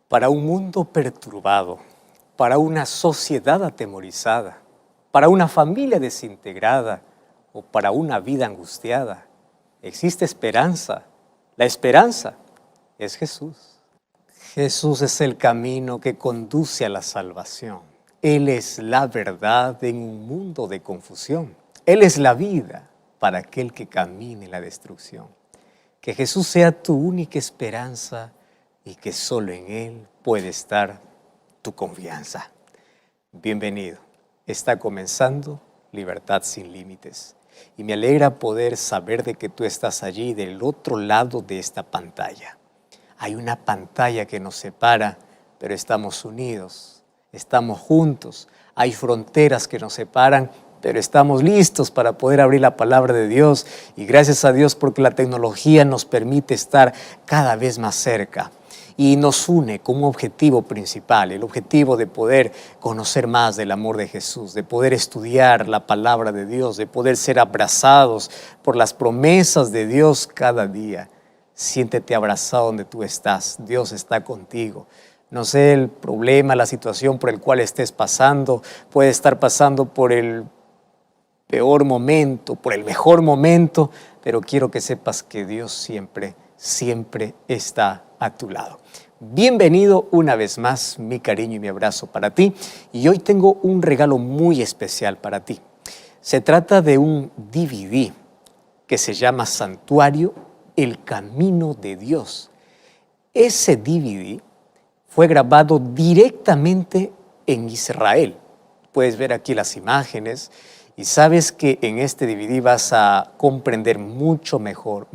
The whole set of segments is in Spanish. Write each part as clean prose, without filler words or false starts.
Para un mundo perturbado, para una sociedad atemorizada, para una familia desintegrada o para una vida angustiada, existe esperanza. La esperanza es Jesús. Jesús es el camino que conduce a la salvación. Él es la verdad en un mundo de confusión. Él es la vida para aquel que camine en la destrucción. Que Jesús sea tu única esperanza y que solo en Él puede estar tu confianza. Bienvenido. Está comenzando Libertad sin Límites. Y me alegra poder saber de que tú estás allí del otro lado de esta pantalla. Hay una pantalla que nos separa, pero estamos unidos, estamos juntos. Hay fronteras que nos separan, pero estamos listos para poder abrir la palabra de Dios. Y gracias a Dios porque la tecnología nos permite estar cada vez más cerca. Y nos une con un objetivo principal, el objetivo de poder conocer más del amor de Jesús, de poder estudiar la palabra de Dios, de poder ser abrazados por las promesas de Dios cada día. Siéntete abrazado donde tú estás, Dios está contigo. No sé el problema, la situación por el cual estés pasando, puede estar pasando por el peor momento, por el mejor momento, pero quiero que sepas que Dios siempre está a tu lado. Bienvenido una vez más, mi cariño y mi abrazo para ti. Y hoy tengo un regalo muy especial para ti. Se trata de un DVD que se llama Santuario, el Camino de Dios. Ese DVD fue grabado directamente en Israel. Puedes ver aquí las imágenes y sabes que en este DVD vas a comprender mucho mejor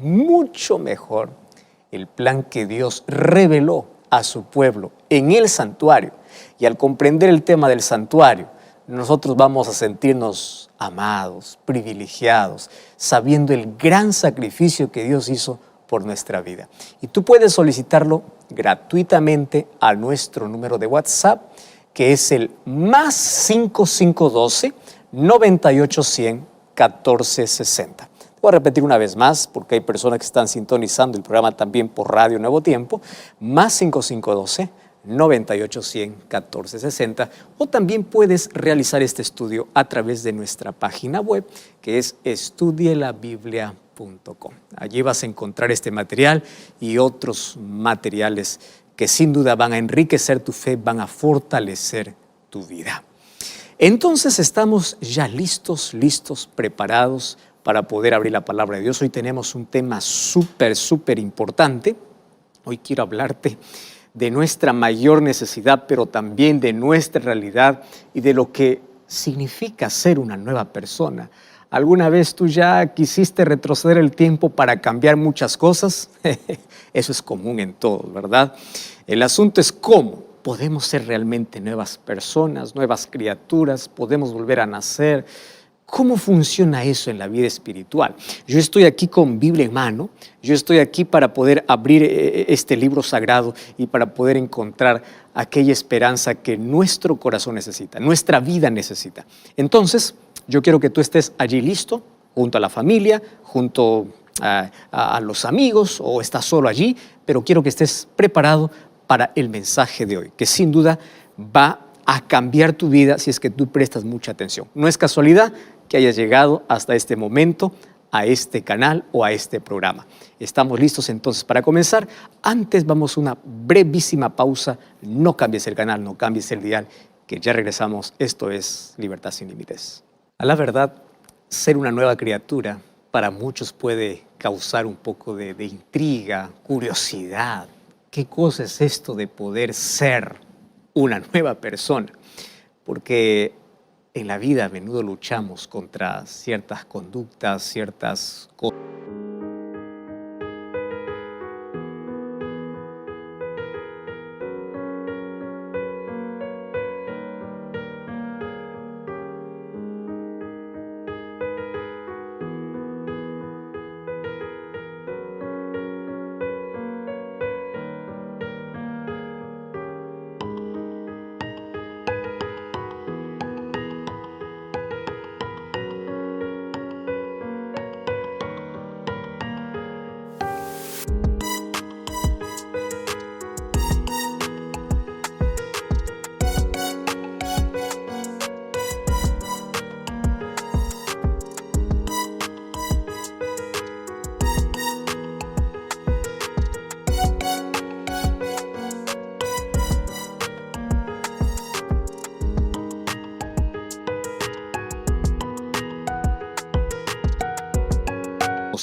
el plan que Dios reveló a su pueblo en el santuario. Y al comprender el tema del santuario, nosotros vamos a sentirnos amados, privilegiados, sabiendo el gran sacrificio que Dios hizo por nuestra vida. Y tú puedes solicitarlo gratuitamente a nuestro número de WhatsApp, que es el +5512 9810 1460. Voy a repetir una vez más porque hay personas que están sintonizando el programa también por Radio Nuevo Tiempo, +5512 9810 1460, o también puedes realizar este estudio a través de nuestra página web, que es estudielabiblia.com. Allí vas a encontrar este material y otros materiales que sin duda van a enriquecer tu fe, van a fortalecer tu vida. Entonces estamos ya listos, preparados para poder abrir la palabra de Dios. Hoy tenemos un tema súper importante. Hoy quiero hablarte de nuestra mayor necesidad, pero también de nuestra realidad y de lo que significa ser una nueva persona. ¿Alguna vez tú ya quisiste retroceder el tiempo para cambiar muchas cosas? Eso es común en todos, ¿verdad? El asunto es cómo podemos ser realmente nuevas personas, nuevas criaturas, podemos volver a nacer. ¿Cómo funciona eso en la vida espiritual? Yo estoy aquí con Biblia en mano, yo estoy aquí para poder abrir este libro sagrado y para poder encontrar aquella esperanza que nuestro corazón necesita, nuestra vida necesita. Entonces, yo quiero que tú estés allí listo, junto a la familia, junto a los amigos, o estás solo allí, pero quiero que estés preparado para el mensaje de hoy, que sin duda va a cambiar tu vida si es que tú prestas mucha atención. No es casualidad que hayas llegado hasta este momento a este canal o a este programa. Estamos listos entonces para comenzar. Antes vamos a una brevísima pausa. No cambies el canal, no cambies el dial, que ya regresamos. Esto es Libertad sin Límites. A la verdad, ser una nueva criatura para muchos puede causar un poco de intriga, curiosidad. ¿Qué cosa es esto de poder ser una nueva persona? Porque en la vida a menudo luchamos contra ciertas conductas, ciertas cosas.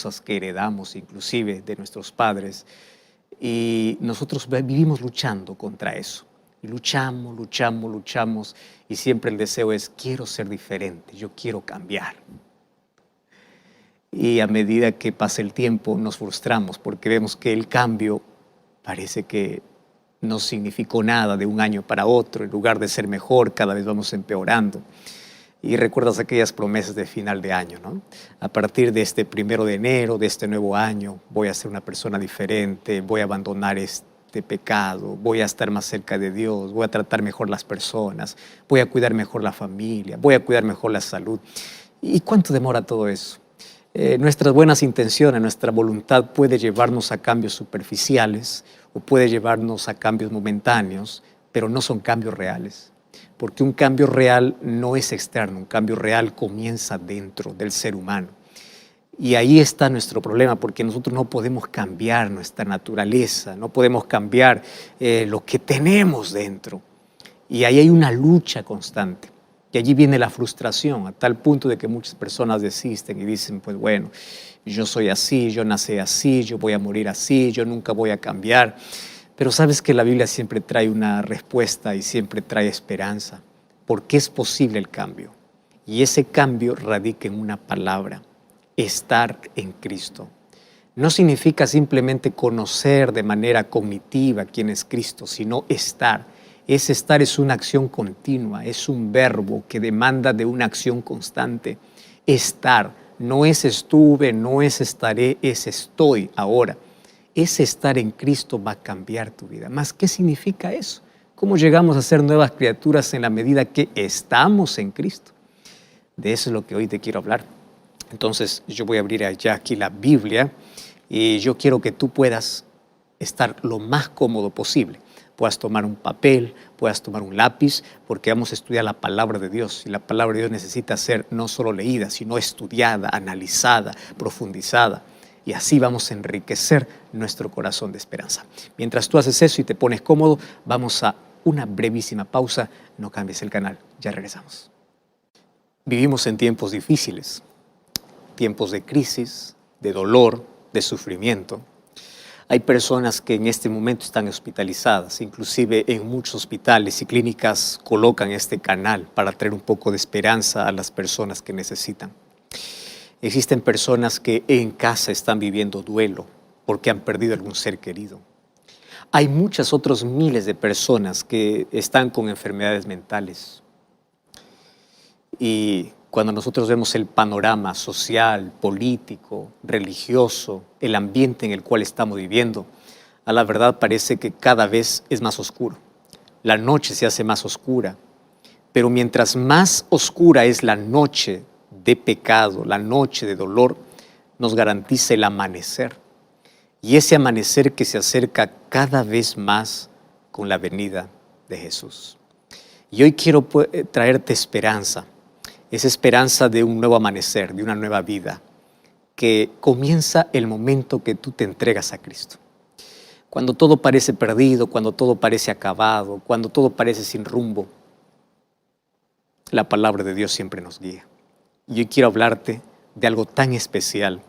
cosas que heredamos inclusive de nuestros padres, y nosotros vivimos luchando contra eso. Y luchamos, y siempre el deseo es: quiero ser diferente, yo quiero cambiar. Y a medida que pasa el tiempo nos frustramos porque vemos que el cambio parece que no significó nada de un año para otro. En lugar de ser mejor, cada vez vamos empeorando. Y recuerdas aquellas promesas de final de año, ¿no? A partir de este 1 de enero, de este nuevo año, voy a ser una persona diferente, voy a abandonar este pecado, voy a estar más cerca de Dios, voy a tratar mejor las personas, voy a cuidar mejor la familia, voy a cuidar mejor la salud. ¿Y cuánto demora todo eso? Nuestras buenas intenciones, nuestra voluntad puede llevarnos a cambios superficiales o puede llevarnos a cambios momentáneos, pero no son cambios reales. Porque un cambio real no es externo, un cambio real comienza dentro del ser humano. Y ahí está nuestro problema, porque nosotros no podemos cambiar nuestra naturaleza, no podemos cambiar lo que tenemos dentro. Y ahí hay una lucha constante. Y allí viene la frustración, a tal punto de que muchas personas desisten y dicen: pues bueno, yo soy así, yo nací así, yo voy a morir así, yo nunca voy a cambiar. Pero sabes que la Biblia siempre trae una respuesta y siempre trae esperanza, porque es posible el cambio. Y ese cambio radica en una palabra: estar en Cristo. No significa simplemente conocer de manera cognitiva quién es Cristo, sino estar. Ese estar es una acción continua, es un verbo que demanda de una acción constante. Estar no es estuve, no es estaré, es estoy ahora. Ese estar en Cristo va a cambiar tu vida. ¿Más qué significa eso? ¿Cómo llegamos a ser nuevas criaturas en la medida que estamos en Cristo? De eso es lo que hoy te quiero hablar. Entonces yo voy a abrir allá aquí la Biblia y yo quiero que tú puedas estar lo más cómodo posible. Puedas tomar un papel, puedas tomar un lápiz, porque vamos a estudiar la palabra de Dios. Y la palabra de Dios necesita ser no solo leída, sino estudiada, analizada, profundizada. Y así vamos a enriquecer nuestro corazón de esperanza. Mientras tú haces eso y te pones cómodo, vamos a una brevísima pausa. No cambies el canal, ya regresamos. Vivimos en tiempos difíciles, tiempos de crisis, de dolor, de sufrimiento. Hay personas que en este momento están hospitalizadas, inclusive en muchos hospitales y clínicas colocan este canal para traer un poco de esperanza a las personas que necesitan. Existen personas que en casa están viviendo duelo porque han perdido algún ser querido. Hay muchas otras miles de personas que están con enfermedades mentales. Y cuando nosotros vemos el panorama social, político, religioso, el ambiente en el cual estamos viviendo, a la verdad parece que cada vez es más oscuro. La noche se hace más oscura, pero mientras más oscura es la noche de pecado, la noche de dolor, nos garantiza el amanecer. Y ese amanecer que se acerca cada vez más con la venida de Jesús. Y hoy quiero traerte esperanza. Es esperanza de un nuevo amanecer, de una nueva vida, que comienza el momento que tú te entregas a Cristo. Cuando todo parece perdido, cuando todo parece acabado, cuando todo parece sin rumbo, la palabra de Dios siempre nos guía. Y hoy quiero hablarte de algo tan especial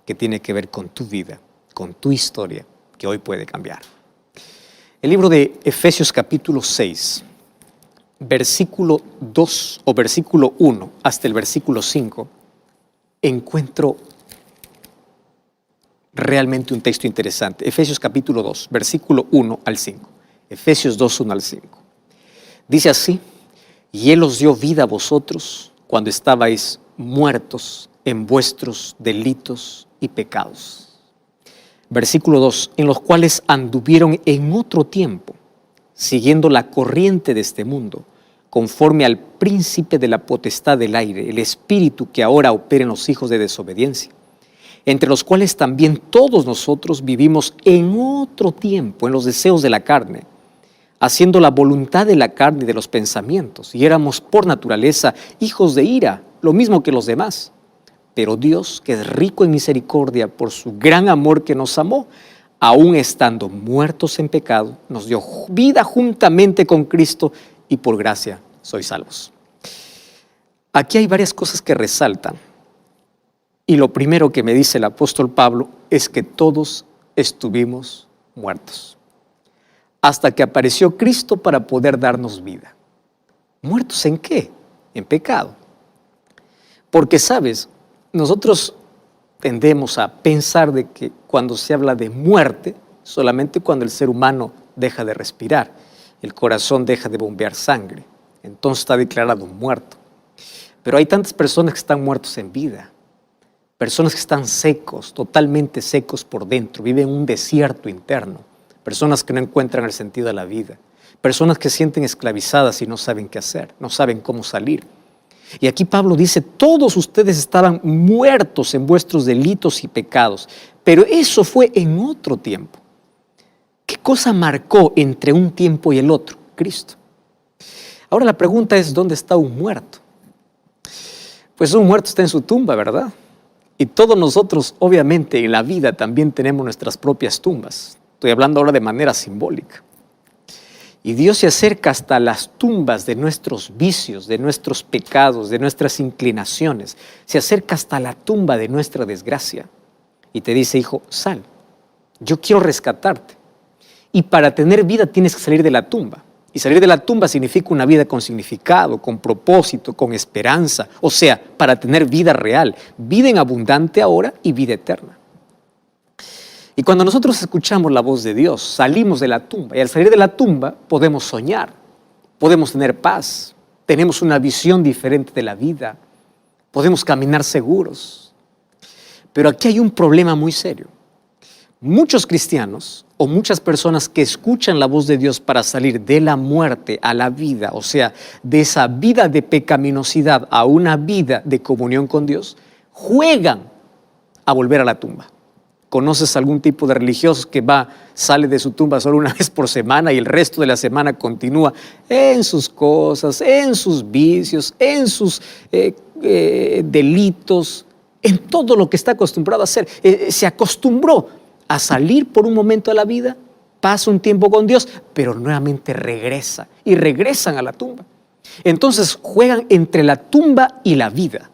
que tiene que ver con tu vida, con tu historia, que hoy puede cambiar. El libro de Efesios capítulo 6, versículo 2 o versículo 1 hasta el versículo 5, encuentro realmente un texto interesante. Efesios capítulo 2, versículo 1 al 5. Efesios 2, 1 al 5. Dice así: y Él os dio vida a vosotros cuando estabais muertos en vuestros delitos y pecados. Versículo 2, en los cuales anduvieron en otro tiempo, siguiendo la corriente de este mundo, conforme al príncipe de la potestad del aire, el espíritu que ahora opera en los hijos de desobediencia, entre los cuales también todos nosotros vivimos en otro tiempo, en los deseos de la carne, haciendo la voluntad de la carne y de los pensamientos, y éramos por naturaleza hijos de ira, lo mismo que los demás. Pero Dios, que es rico en misericordia por su gran amor que nos amó, aun estando muertos en pecado, nos dio vida juntamente con Cristo, y por gracia sois salvos. Aquí hay varias cosas que resaltan Y lo primero que me dice el apóstol Pablo es que todos estuvimos muertos, hasta que apareció Cristo para poder darnos vida. ¿Muertos en qué? En pecado. Porque, ¿sabes? Nosotros tendemos a pensar de que cuando se habla de muerte, solamente cuando el ser humano deja de respirar, el corazón deja de bombear sangre, entonces está declarado muerto. Pero hay tantas personas que están muertos en vida, personas que están secos, totalmente secos por dentro, viven en un desierto interno, personas que no encuentran el sentido de la vida, personas que se sienten esclavizadas y no saben qué hacer, no saben cómo salir. Y aquí Pablo dice, todos ustedes estaban muertos en vuestros delitos y pecados, pero eso fue en otro tiempo. ¿Qué cosa marcó entre un tiempo y el otro? Cristo. Ahora la pregunta es, ¿dónde está un muerto? Pues un muerto está en su tumba, ¿verdad? Y todos nosotros, obviamente, en la vida también tenemos nuestras propias tumbas. Estoy hablando ahora de manera simbólica. Y Dios se acerca hasta las tumbas de nuestros vicios, de nuestros pecados, de nuestras inclinaciones. Se acerca hasta la tumba de nuestra desgracia. Y te dice, hijo, sal, yo quiero rescatarte. Y para tener vida tienes que salir de la tumba. Y salir de la tumba significa una vida con significado, con propósito, con esperanza. O sea, para tener vida real, vida en abundante ahora y vida eterna. Y cuando nosotros escuchamos la voz de Dios, salimos de la tumba. Y al salir de la tumba podemos soñar, podemos tener paz, tenemos una visión diferente de la vida, podemos caminar seguros. Pero aquí hay un problema muy serio. Muchos cristianos o muchas personas que escuchan la voz de Dios para salir de la muerte a la vida, o sea, de esa vida de pecaminosidad a una vida de comunión con Dios, juegan a volver a la tumba. ¿Conoces algún tipo de religioso que sale de su tumba solo una vez por semana y el resto de la semana continúa en sus cosas, en sus vicios, en sus delitos, en todo lo que está acostumbrado a hacer? Se acostumbró a salir por un momento a la vida, pasa un tiempo con Dios, pero nuevamente regresa y regresan a la tumba. Entonces juegan entre la tumba y la vida.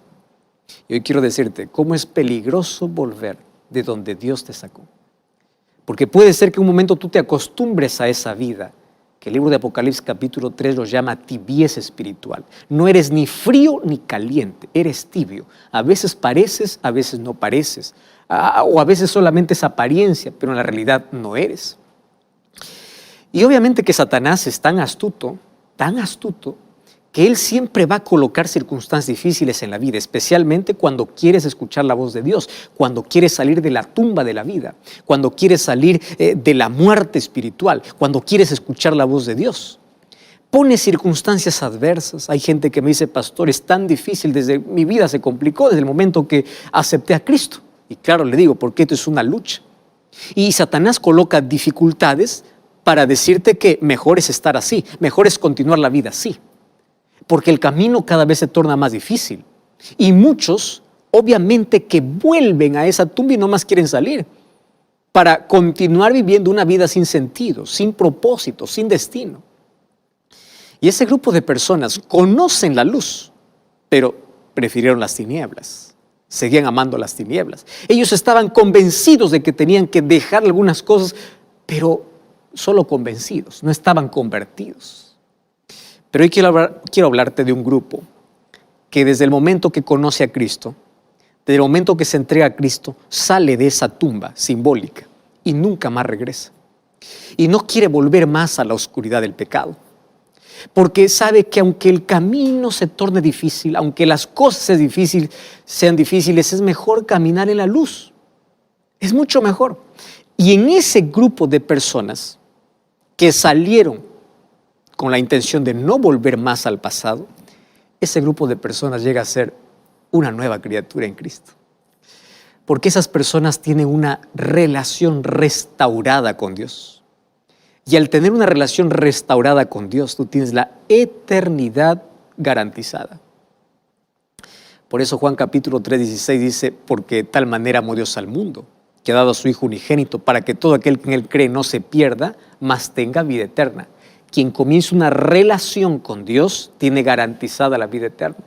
Y hoy quiero decirte cómo es peligroso volver de donde Dios te sacó. Porque puede ser que un momento tú te acostumbres a esa vida, que el libro de Apocalipsis capítulo 3 lo llama tibieza espiritual. No eres ni frío ni caliente, eres tibio. A veces pareces, a veces no pareces. O a veces solamente es apariencia, pero en la realidad no eres. Y obviamente que Satanás es tan astuto, que él siempre va a colocar circunstancias difíciles en la vida, especialmente cuando quieres escuchar la voz de Dios, cuando quieres salir de la tumba de la vida, cuando quieres salir de la muerte espiritual, cuando quieres escuchar la voz de Dios. Pone circunstancias adversas. Hay gente que me dice, pastor, es tan difícil, desde mi vida se complicó desde el momento que acepté a Cristo. Y claro, le digo, porque esto es una lucha. Y Satanás coloca dificultades para decirte que mejor es estar así, mejor es continuar la vida así. Porque el camino cada vez se torna más difícil. Y muchos, obviamente, que vuelven a esa tumba y no más quieren salir para continuar viviendo una vida sin sentido, sin propósito, sin destino. Y ese grupo de personas conocen la luz, pero prefirieron las tinieblas. Seguían amando las tinieblas. Ellos estaban convencidos de que tenían que dejar algunas cosas, pero solo convencidos, no estaban convertidos. Pero hoy quiero hablarte de un grupo que desde el momento que conoce a Cristo, desde el momento que se entrega a Cristo, sale de esa tumba simbólica y nunca más regresa. Y no quiere volver más a la oscuridad del pecado. Porque sabe que aunque el camino se torne difícil, aunque las cosas sean difíciles, es mejor caminar en la luz. Es mucho mejor. Y en ese grupo de personas que salieron con la intención de no volver más al pasado, ese grupo de personas llega a ser una nueva criatura en Cristo. Porque esas personas tienen una relación restaurada con Dios. Y al tener una relación restaurada con Dios, tú tienes la eternidad garantizada. Por eso Juan capítulo 3:16 dice, porque de tal manera amó Dios al mundo, que ha dado a su Hijo unigénito, para que todo aquel que en él cree no se pierda, mas tenga vida eterna. Quien comienza una relación con Dios tiene garantizada la vida eterna.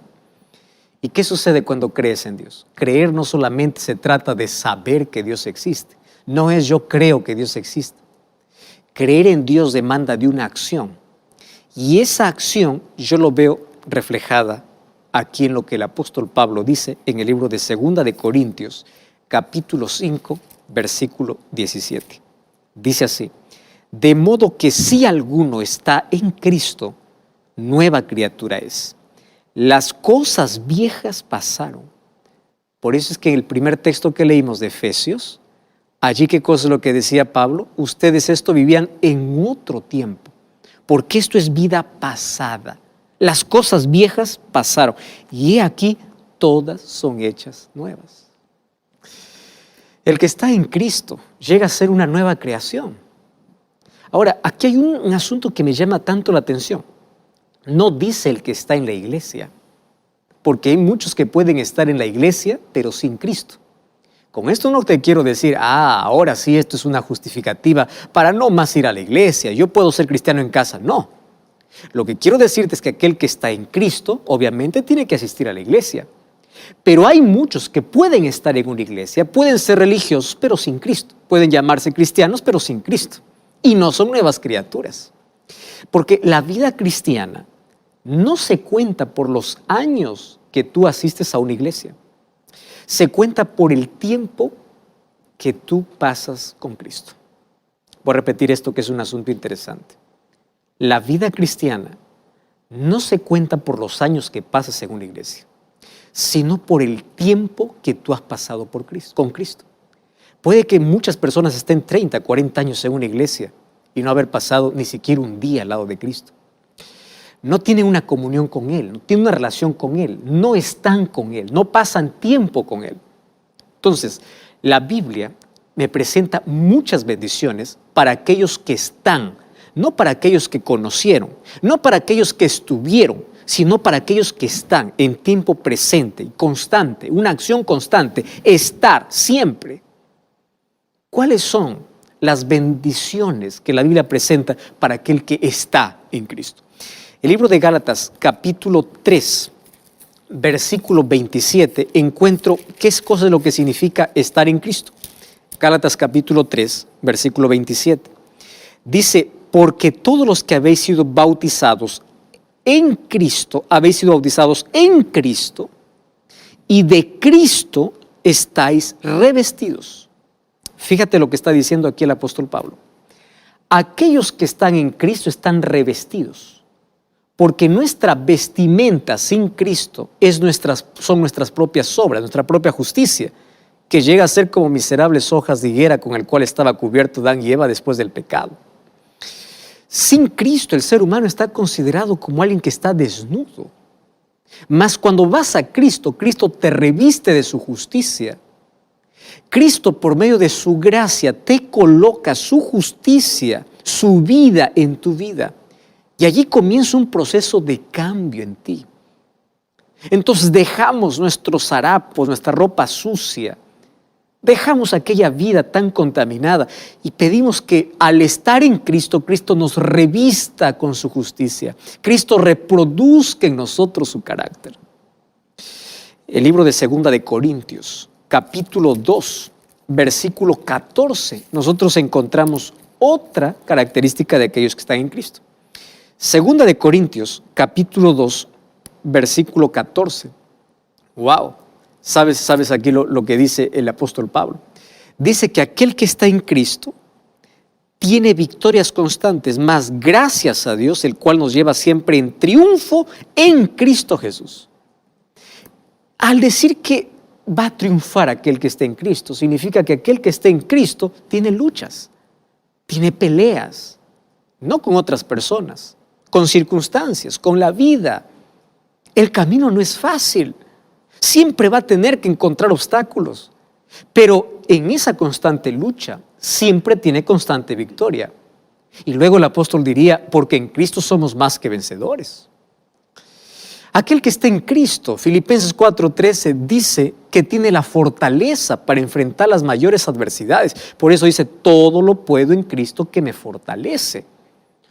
¿Y qué sucede cuando crees en Dios? Creer no solamente se trata de saber que Dios existe. No es yo creo que Dios existe. Creer en Dios demanda de una acción. Y esa acción yo lo veo reflejada aquí en lo que el apóstol Pablo dice en el libro de 2 de Corintios, capítulo 5, versículo 17. Dice así: de modo que si alguno está en Cristo, nueva criatura es. Las cosas viejas pasaron. Por eso es que en el primer texto que leímos de Efesios, allí qué cosa es lo que decía Pablo: ustedes esto vivían en otro tiempo, porque esto es vida pasada. Las cosas viejas pasaron y he aquí todas son hechas nuevas. El que está en Cristo llega a ser una nueva creación. Ahora, aquí hay un asunto que me llama tanto la atención. No dice el que está en la iglesia, porque hay muchos que pueden estar en la iglesia, pero sin Cristo. Con esto no te quiero decir, ahora sí, esto es una justificativa para no más ir a la iglesia, yo puedo ser cristiano en casa. No. Lo que quiero decirte es que aquel que está en Cristo, obviamente, tiene que asistir a la iglesia. Pero hay muchos que pueden estar en una iglesia, pueden ser religiosos, pero sin Cristo. Pueden llamarse cristianos, pero sin Cristo. Y no son nuevas criaturas. Porque la vida cristiana no se cuenta por los años que tú asistes a una iglesia. Se cuenta por el tiempo que tú pasas con Cristo. Voy a repetir esto, que es un asunto interesante. La vida cristiana no se cuenta por los años que pasas en una iglesia, sino por el tiempo que tú has pasado con Cristo. Puede que muchas personas estén 30, 40 años en una iglesia y no haber pasado ni siquiera un día al lado de Cristo. No tienen una comunión con Él, no tienen una relación con Él, no están con Él, no pasan tiempo con Él. Entonces, la Biblia me presenta muchas bendiciones para aquellos que están, no para aquellos que conocieron, no para aquellos que estuvieron, sino para aquellos que están en tiempo presente y constante, una acción constante, estar siempre. ¿Cuáles son las bendiciones que la Biblia presenta para aquel que está en Cristo? El libro de Gálatas, capítulo 3, versículo 27, encuentro qué es cosa de lo que significa estar en Cristo. Gálatas, capítulo 3, versículo 27. Dice: porque todos los que habéis sido bautizados en Cristo, habéis sido bautizados en Cristo, y de Cristo estáis revestidos. Fíjate lo que está diciendo aquí el apóstol Pablo. Aquellos que están en Cristo están revestidos, porque nuestra vestimenta sin Cristo son nuestras propias obras, nuestra propia justicia, que llega a ser como miserables hojas de higuera con el cual estaba cubierto Adán y Eva después del pecado. Sin Cristo el ser humano está considerado como alguien que está desnudo. Mas cuando vas a Cristo, Cristo te reviste de su justicia. Cristo, por medio de su gracia, te coloca su justicia, su vida en tu vida. Y allí comienza un proceso de cambio en ti. Entonces dejamos nuestros harapos, nuestra ropa sucia. Dejamos aquella vida tan contaminada y pedimos que al estar en Cristo, Cristo nos revista con su justicia. Cristo reproduzca en nosotros su carácter. El libro de 2 de Corintios, capítulo 2, versículo 14, nosotros encontramos otra característica de aquellos que están en Cristo. 2 de Corintios, capítulo 2, versículo 14. ¡Wow! ¿Sabes aquí lo que dice el apóstol Pablo? Dice que aquel que está en Cristo tiene victorias constantes, más gracias a Dios, el cual nos lleva siempre en triunfo en Cristo Jesús. Al decir que va a triunfar aquel que está en Cristo, significa que aquel que está en Cristo tiene luchas, tiene peleas, no con otras personas, con circunstancias, con la vida. El camino no es fácil. Siempre va a tener que encontrar obstáculos, pero en esa constante lucha siempre tiene constante victoria. Y luego el apóstol diría, porque en Cristo somos más que vencedores. Aquel que está en Cristo, Filipenses 4:13, dice que tiene la fortaleza para enfrentar las mayores adversidades. Por eso dice, todo lo puedo en Cristo que me fortalece.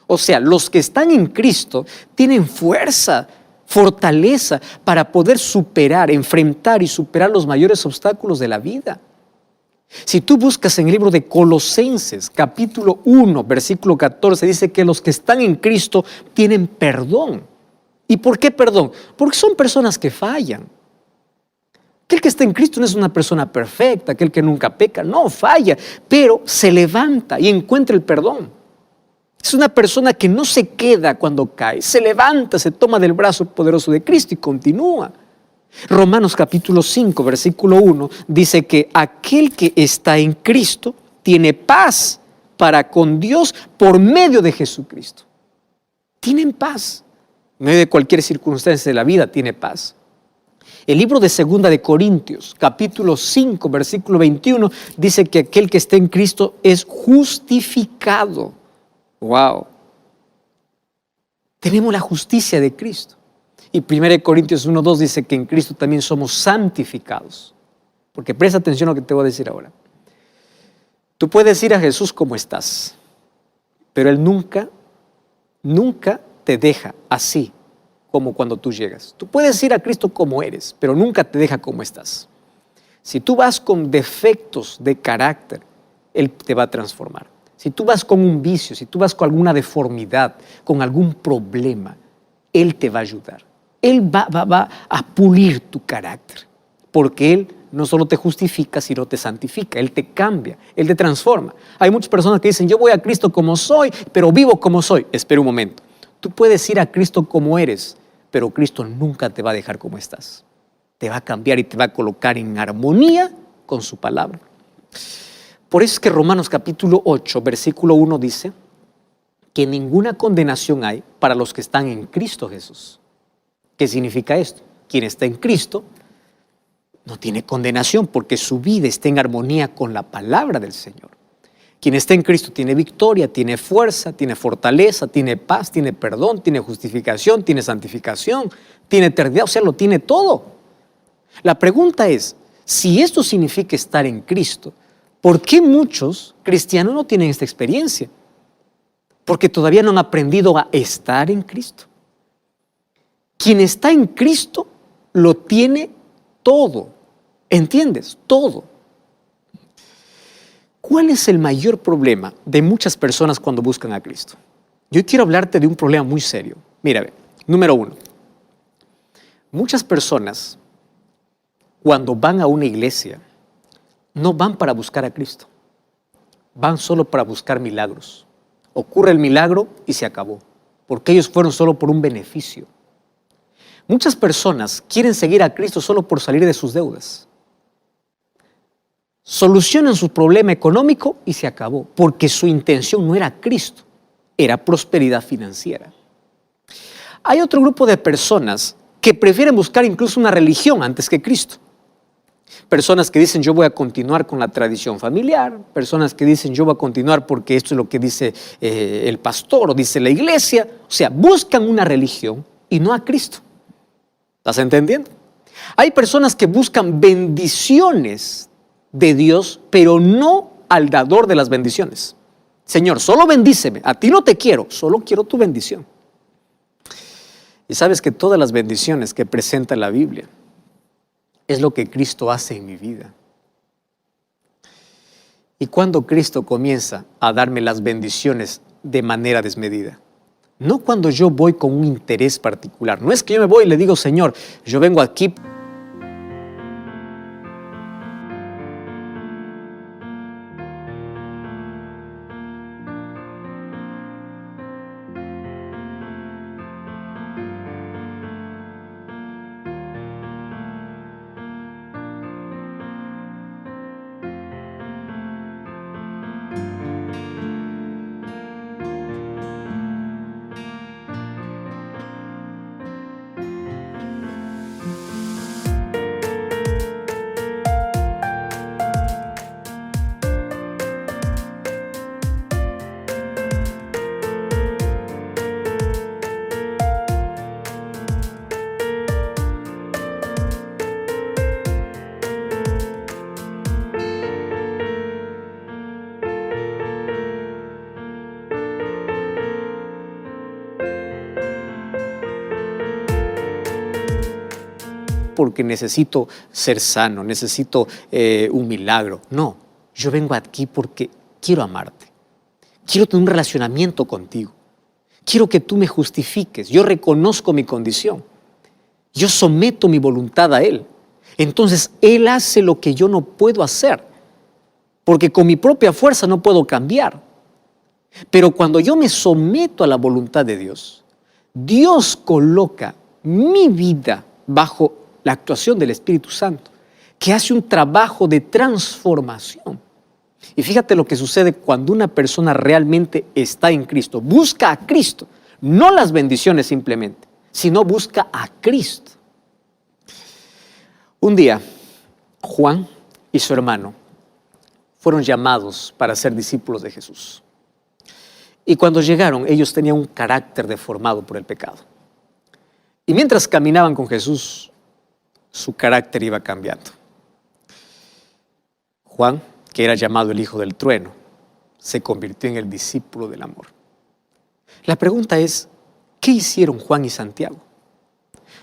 O sea, los que están en Cristo tienen fuerza fortaleza para poder enfrentar y superar los mayores obstáculos de la vida. Si tú buscas en el libro de Colosenses, capítulo 1, versículo 14, dice que los que están en Cristo tienen perdón. ¿Y por qué perdón? Porque son personas que fallan. Aquel que está en Cristo no es una persona perfecta, aquel que nunca peca, no, falla, pero se levanta y encuentra el perdón. Es una persona que no se queda cuando cae, se levanta, se toma del brazo poderoso de Cristo y continúa. Romanos capítulo 5, versículo 1, dice que aquel que está en Cristo tiene paz para con Dios por medio de Jesucristo. Tienen paz. En medio de cualquier circunstancia de la vida tiene paz. El libro de Segunda de Corintios, capítulo 5, versículo 21, dice que aquel que está en Cristo es justificado. ¡Wow! Tenemos la justicia de Cristo. Y 1 Corintios 1:2 dice que en Cristo también somos santificados. Porque presta atención a lo que te voy a decir ahora. Tú puedes ir a Jesús como estás, pero Él nunca te deja así como cuando tú llegas. Tú puedes ir a Cristo como eres, pero nunca te deja como estás. Si tú vas con defectos de carácter, Él te va a transformar. Si tú vas con un vicio, si tú vas con alguna deformidad, con algún problema, Él te va a ayudar. Él va a pulir tu carácter, porque Él no solo te justifica, sino te santifica. Él te cambia, Él te transforma. Hay muchas personas que dicen, yo voy a Cristo como soy, pero vivo como soy. Espera un momento. Tú puedes ir a Cristo como eres, pero Cristo nunca te va a dejar como estás. Te va a cambiar y te va a colocar en armonía con su palabra. Por eso es que Romanos capítulo 8, versículo 1 dice que ninguna condenación hay para los que están en Cristo Jesús. ¿Qué significa esto? Quien está en Cristo no tiene condenación porque su vida está en armonía con la palabra del Señor. Quien está en Cristo tiene victoria, tiene fuerza, tiene fortaleza, tiene paz, tiene perdón, tiene justificación, tiene santificación, tiene eternidad, o sea, lo tiene todo. La pregunta es, si esto significa estar en Cristo, ¿por qué muchos cristianos no tienen esta experiencia? Porque todavía no han aprendido a estar en Cristo. Quien está en Cristo lo tiene todo. ¿Entiendes? Todo. ¿Cuál es el mayor problema de muchas personas cuando buscan a Cristo? Yo quiero hablarte de un problema muy serio. Mira, número 1. Muchas personas cuando van a una iglesia no van para buscar a Cristo. Van solo para buscar milagros. Ocurre el milagro y se acabó, porque ellos fueron solo por un beneficio. Muchas personas quieren seguir a Cristo solo por salir de sus deudas. Solucionan su problema económico y se acabó, porque su intención no era Cristo, era prosperidad financiera. Hay otro grupo de personas que prefieren buscar incluso una religión antes que Cristo. Personas que dicen yo voy a continuar con la tradición familiar, personas que dicen yo voy a continuar porque esto es lo que dice el pastor o dice la iglesia. O sea, buscan una religión y no a Cristo. ¿Estás entendiendo? Hay personas que buscan bendiciones de Dios, pero no al dador de las bendiciones. Señor, solo bendíceme, a ti no te quiero, solo quiero tu bendición. Y sabes que todas las bendiciones que presenta la Biblia es lo que Cristo hace en mi vida. Y cuando Cristo comienza a darme las bendiciones de manera desmedida, no cuando yo voy con un interés particular. No es que yo me voy y le digo, Señor, yo vengo aquí. porque necesito ser sano, necesito un milagro. No, yo vengo aquí porque quiero amarte. Quiero tener un relacionamiento contigo. Quiero que tú me justifiques. Yo reconozco mi condición. Yo someto mi voluntad a Él. Entonces, Él hace lo que yo no puedo hacer, porque con mi propia fuerza no puedo cambiar. Pero cuando yo me someto a la voluntad de Dios, Dios coloca mi vida bajo la actuación del Espíritu Santo, que hace un trabajo de transformación. Y fíjate lo que sucede cuando una persona realmente está en Cristo. Busca a Cristo, no las bendiciones simplemente, sino busca a Cristo. Un día, Juan y su hermano fueron llamados para ser discípulos de Jesús. Y cuando llegaron, ellos tenían un carácter deformado por el pecado. Y mientras caminaban con Jesús, su carácter iba cambiando. Juan, que era llamado el hijo del trueno, se convirtió en el discípulo del amor. La pregunta es, ¿qué hicieron Juan y Santiago?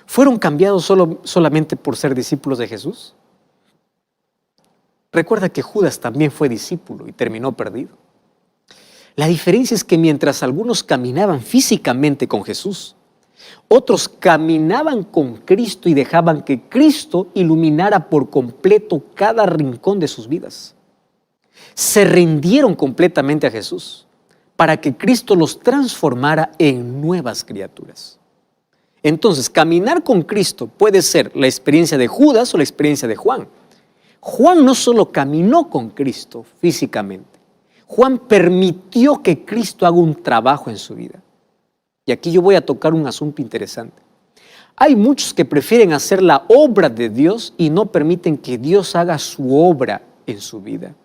¿Fueron cambiados solamente por ser discípulos de Jesús? Recuerda que Judas también fue discípulo y terminó perdido. La diferencia es que mientras algunos caminaban físicamente con Jesús, otros caminaban con Cristo y dejaban que Cristo iluminara por completo cada rincón de sus vidas. Se rindieron completamente a Jesús para que Cristo los transformara en nuevas criaturas. Entonces, caminar con Cristo puede ser la experiencia de Judas o la experiencia de Juan. Juan no solo caminó con Cristo físicamente, Juan permitió que Cristo haga un trabajo en su vida. Y aquí yo voy a tocar un asunto interesante. Hay muchos que prefieren hacer la obra de Dios y no permiten que Dios haga su obra en su vida.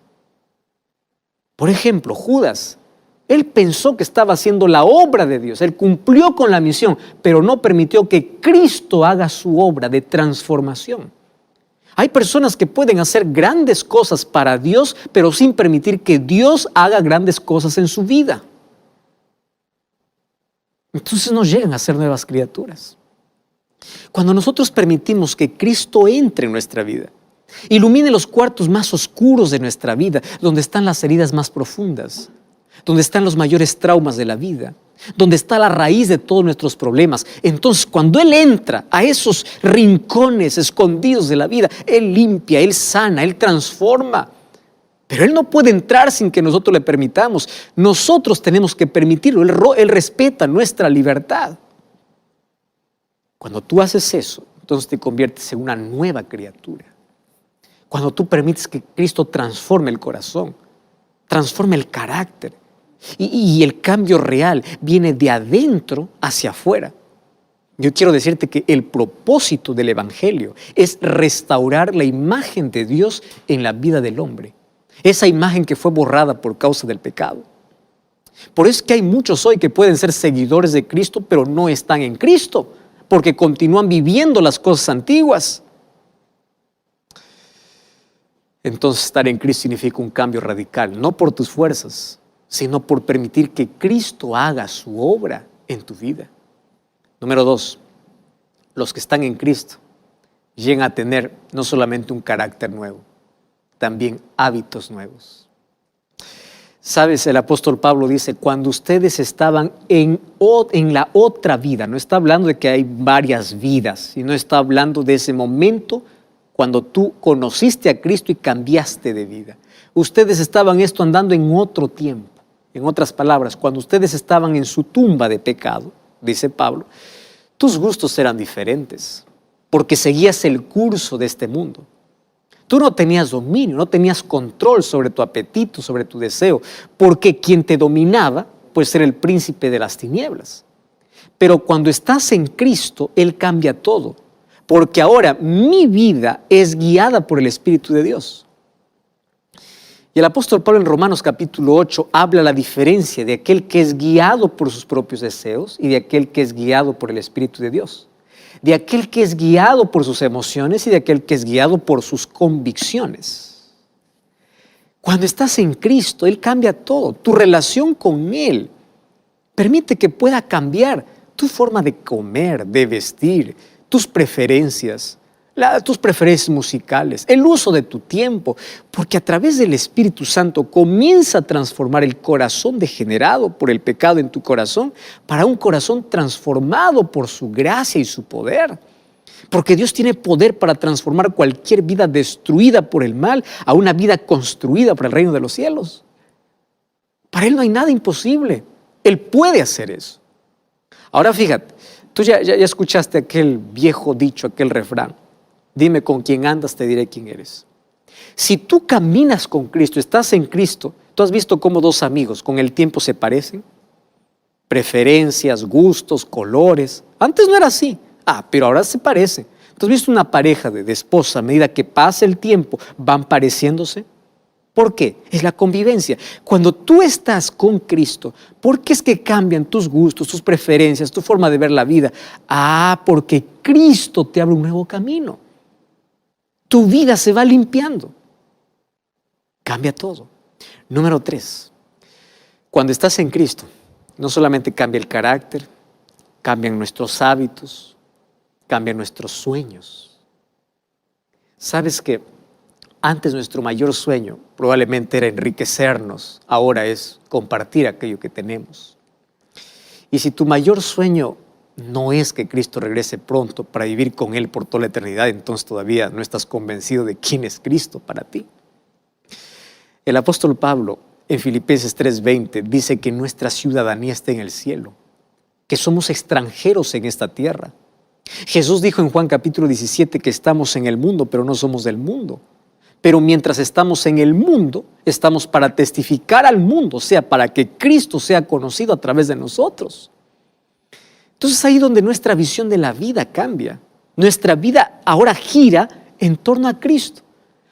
Por ejemplo, Judas, él pensó que estaba haciendo la obra de Dios, él cumplió con la misión, pero no permitió que Cristo haga su obra de transformación. Hay personas que pueden hacer grandes cosas para Dios, pero sin permitir que Dios haga grandes cosas en su vida. Entonces no llegan a ser nuevas criaturas. Cuando nosotros permitimos que Cristo entre en nuestra vida, ilumine los cuartos más oscuros de nuestra vida, donde están las heridas más profundas, donde están los mayores traumas de la vida, donde está la raíz de todos nuestros problemas. Entonces, cuando Él entra a esos rincones escondidos de la vida, Él limpia, Él sana, Él transforma. Pero Él no puede entrar sin que nosotros le permitamos. Nosotros tenemos que permitirlo. Él respeta nuestra libertad. Cuando tú haces eso, entonces te conviertes en una nueva criatura. Cuando tú permites que Cristo transforme el corazón, transforme el carácter. Y el cambio real viene de adentro hacia afuera. Yo quiero decirte que el propósito del Evangelio es restaurar la imagen de Dios en la vida del hombre. Esa imagen que fue borrada por causa del pecado. Por eso es que hay muchos hoy que pueden ser seguidores de Cristo, pero no están en Cristo, porque continúan viviendo las cosas antiguas. Entonces, estar en Cristo significa un cambio radical, no por tus fuerzas, sino por permitir que Cristo haga su obra en tu vida. Número 2, los que están en Cristo llegan a tener no solamente un carácter nuevo, también hábitos nuevos. Sabes, el apóstol Pablo dice, cuando ustedes estaban en la otra vida, no está hablando de que hay varias vidas, sino está hablando de ese momento cuando tú conociste a Cristo y cambiaste de vida. Ustedes estaban andando en otro tiempo. En otras palabras, cuando ustedes estaban en su tumba de pecado, dice Pablo, tus gustos eran diferentes, porque seguías el curso de este mundo. Tú no tenías dominio, no tenías control sobre tu apetito, sobre tu deseo, porque quien te dominaba, pues era el príncipe de las tinieblas. Pero cuando estás en Cristo, Él cambia todo, porque ahora mi vida es guiada por el Espíritu de Dios. Y el apóstol Pablo en Romanos capítulo 8 habla la diferencia de aquel que es guiado por sus propios deseos y de aquel que es guiado por el Espíritu de Dios. De aquel que es guiado por sus emociones y de aquel que es guiado por sus convicciones. Cuando estás en Cristo, Él cambia todo. Tu relación con Él permite que pueda cambiar tu forma de comer, de vestir, tus preferencias. tus preferencias musicales, el uso de tu tiempo, porque a través del Espíritu Santo comienza a transformar el corazón degenerado por el pecado en tu corazón para un corazón transformado por su gracia y su poder. Porque Dios tiene poder para transformar cualquier vida destruida por el mal a una vida construida para el reino de los cielos. Para Él no hay nada imposible. Él puede hacer eso. Ahora fíjate, tú ya escuchaste aquel viejo dicho, aquel refrán. Dime con quién andas, te diré quién eres. Si tú caminas con Cristo, estás en Cristo, ¿tú has visto cómo dos amigos con el tiempo se parecen? Preferencias, gustos, colores. Antes no era así. Pero ahora se parece. ¿Tú has visto una pareja de esposa a medida que pasa el tiempo van pareciéndose? ¿Por qué? Es la convivencia. Cuando tú estás con Cristo, ¿por qué es que cambian tus gustos, tus preferencias, tu forma de ver la vida? Porque Cristo te abre un nuevo camino. Tu vida se va limpiando. Cambia todo. Número 3. Cuando estás en Cristo, no solamente cambia el carácter, cambian nuestros hábitos, cambian nuestros sueños. ¿Sabes que antes nuestro mayor sueño probablemente era enriquecernos? Ahora es compartir aquello que tenemos. Y si tu mayor sueño no es que Cristo regrese pronto para vivir con Él por toda la eternidad, entonces todavía no estás convencido de quién es Cristo para ti. El apóstol Pablo en Filipenses 3:20 dice que nuestra ciudadanía está en el cielo, que somos extranjeros en esta tierra. Jesús dijo en Juan capítulo 17 que estamos en el mundo, pero no somos del mundo. Pero mientras estamos en el mundo, estamos para testificar al mundo, o sea, para que Cristo sea conocido a través de nosotros. Entonces ahí donde nuestra visión de la vida cambia. Nuestra vida ahora gira en torno a Cristo.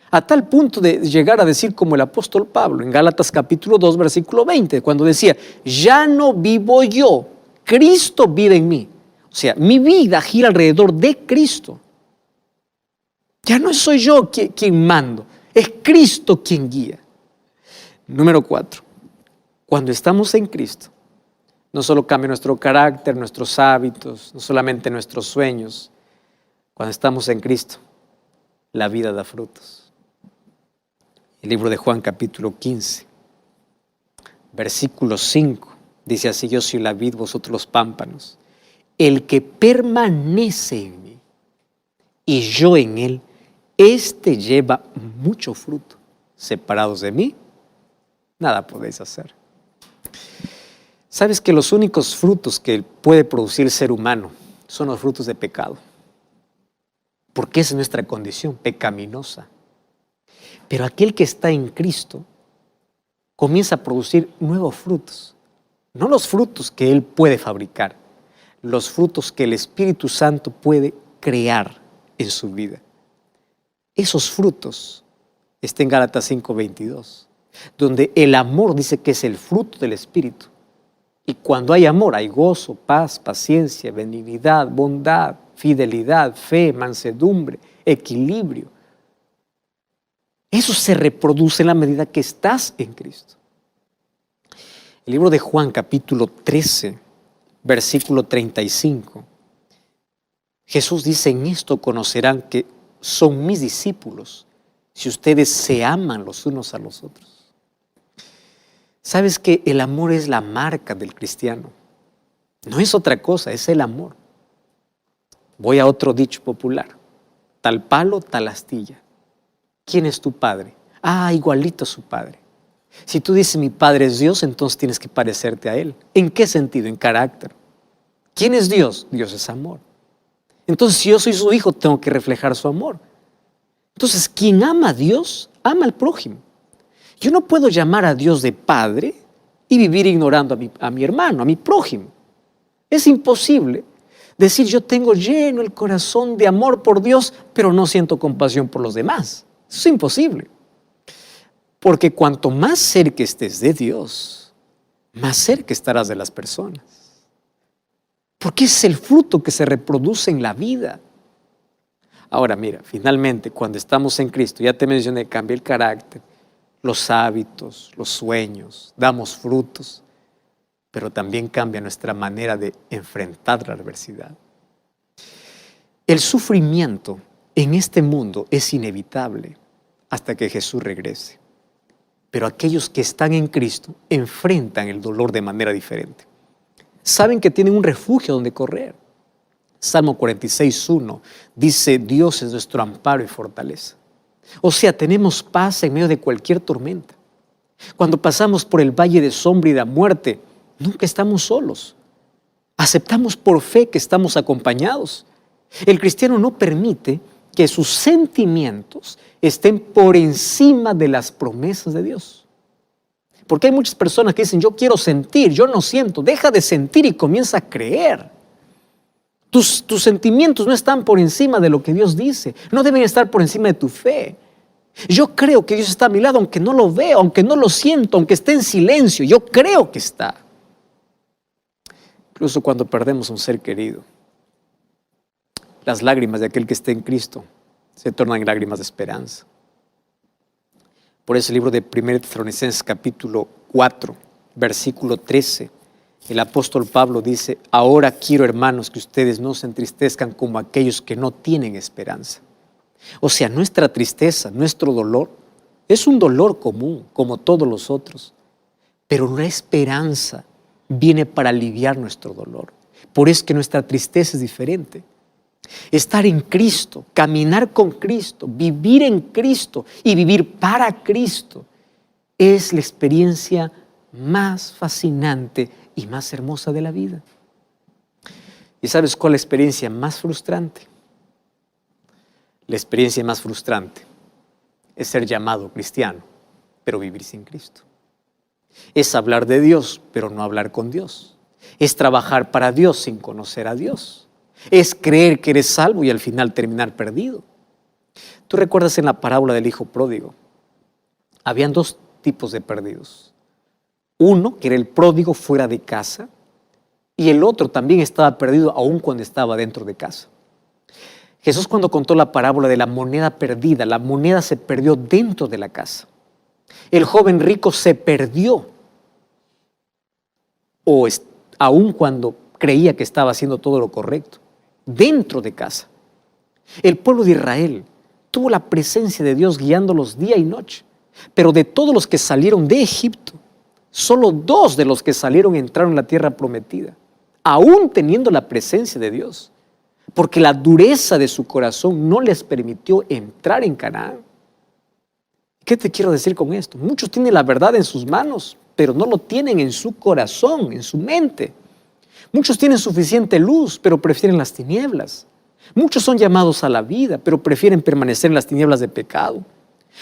A tal punto de llegar a decir como el apóstol Pablo en Gálatas capítulo 2, versículo 20, cuando decía, ya no vivo yo, Cristo vive en mí. O sea, mi vida gira alrededor de Cristo. Ya no soy yo quien mando, es Cristo quien guía. Número 4, cuando estamos en Cristo, no solo cambia nuestro carácter, nuestros hábitos, no solamente nuestros sueños. Cuando estamos en Cristo, la vida da frutos. El libro de Juan capítulo 15, versículo 5, dice así, yo soy la vid, vosotros los pámpanos. El que permanece en mí y yo en él, este lleva mucho fruto. Separados de mí, nada podéis hacer. ¿Sabes que los únicos frutos que puede producir el ser humano son los frutos de pecado? Porque esa es nuestra condición pecaminosa. Pero aquel que está en Cristo comienza a producir nuevos frutos. No los frutos que Él puede fabricar, los frutos que el Espíritu Santo puede crear en su vida. Esos frutos están en Gálatas 5:22, donde el amor dice que es el fruto del Espíritu. Y cuando hay amor, hay gozo, paz, paciencia, benignidad, bondad, fidelidad, fe, mansedumbre, equilibrio. Eso se reproduce en la medida que estás en Cristo. El libro de Juan, capítulo 13, versículo 35. Jesús dice, en esto conocerán que son mis discípulos, si ustedes se aman los unos a los otros. ¿Sabes que el amor es la marca del cristiano? No es otra cosa, es el amor. Voy a otro dicho popular. Tal palo, tal astilla. ¿Quién es tu padre? Igualito a su padre. Si tú dices mi padre es Dios, entonces tienes que parecerte a Él. ¿En qué sentido? En carácter. ¿Quién es Dios? Dios es amor. Entonces, si yo soy su hijo, tengo que reflejar su amor. Entonces, quien ama a Dios, ama al prójimo. Yo no puedo llamar a Dios de Padre y vivir ignorando a mi hermano, a mi prójimo. Es imposible decir yo tengo lleno el corazón de amor por Dios, pero no siento compasión por los demás. Eso es imposible. Porque cuanto más cerca estés de Dios, más cerca estarás de las personas. Porque es el fruto que se reproduce en la vida. Ahora mira, finalmente cuando estamos en Cristo, ya te mencioné, cambia el carácter, los hábitos, los sueños, damos frutos, pero también cambia nuestra manera de enfrentar la adversidad. El sufrimiento en este mundo es inevitable hasta que Jesús regrese. Pero aquellos que están en Cristo enfrentan el dolor de manera diferente. Saben que tienen un refugio donde correr. Salmo 46:1 dice: Dios es nuestro amparo y fortaleza. O sea, tenemos paz en medio de cualquier tormenta. Cuando pasamos por el valle de sombra y de muerte, nunca estamos solos. Aceptamos por fe que estamos acompañados. El cristiano no permite que sus sentimientos estén por encima de las promesas de Dios. Porque hay muchas personas que dicen: yo quiero sentir, yo no siento. Deja de sentir y comienza a creer. Tus sentimientos no están por encima de lo que Dios dice. No deben estar por encima de tu fe. Yo creo que Dios está a mi lado, aunque no lo veo, aunque no lo siento, aunque esté en silencio. Yo creo que está. Incluso cuando perdemos a un ser querido, las lágrimas de aquel que está en Cristo se tornan en lágrimas de esperanza. Por eso el libro de 1 Tesalonicenses capítulo 4, versículo 13, el apóstol Pablo dice: ahora quiero, hermanos, que ustedes no se entristezcan como aquellos que no tienen esperanza. O sea, nuestra tristeza, nuestro dolor, es un dolor común, como todos los otros. Pero la esperanza viene para aliviar nuestro dolor. Por eso es que nuestra tristeza es diferente. Estar en Cristo, caminar con Cristo, vivir en Cristo y vivir para Cristo es la experiencia más fascinante y más hermosa de la vida. ¿Y sabes cuál es la experiencia más frustrante? La experiencia más frustrante es ser llamado cristiano, pero vivir sin Cristo. Es hablar de Dios, pero no hablar con Dios. Es trabajar para Dios sin conocer a Dios. Es creer que eres salvo y al final terminar perdido. Tú recuerdas en la parábola del hijo pródigo, habían dos tipos de perdidos. Uno, que era el pródigo fuera de casa, y el otro también estaba perdido aún cuando estaba dentro de casa. Jesús, cuando contó la parábola de la moneda perdida, la moneda se perdió dentro de la casa. El joven rico se perdió, aún cuando creía que estaba haciendo todo lo correcto, dentro de casa. El pueblo de Israel tuvo la presencia de Dios guiándolos día y noche, pero de todos los que salieron de Egipto, solo 2 de los que salieron entraron en la tierra prometida, aún teniendo la presencia de Dios, porque la dureza de su corazón no les permitió entrar en Canaán. ¿Qué te quiero decir con esto? Muchos tienen la verdad en sus manos, pero no lo tienen en su corazón, en su mente. Muchos tienen suficiente luz, pero prefieren las tinieblas. Muchos son llamados a la vida, pero prefieren permanecer en las tinieblas de pecado.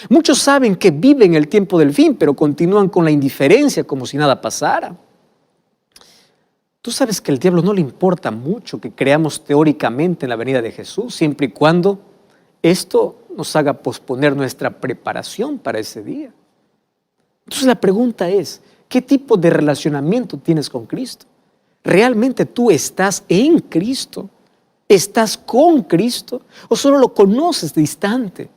Muchos saben que viven el tiempo del fin, pero continúan con la indiferencia como si nada pasara. Tú sabes que al diablo no le importa mucho que creamos teóricamente en la venida de Jesús, siempre y cuando esto nos haga posponer nuestra preparación para ese día. Entonces la pregunta es, ¿qué tipo de relacionamiento tienes con Cristo? ¿Realmente tú estás en Cristo? ¿Estás con Cristo? ¿O solo lo conoces distante?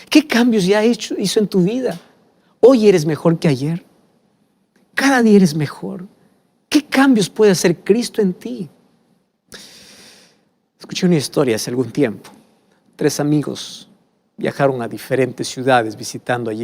¿Qué cambios ya hizo en tu vida? Hoy eres mejor que ayer. Cada día eres mejor. ¿Qué cambios puede hacer Cristo en ti? Escuché una historia hace algún tiempo. 3 amigos viajaron a diferentes ciudades visitando allí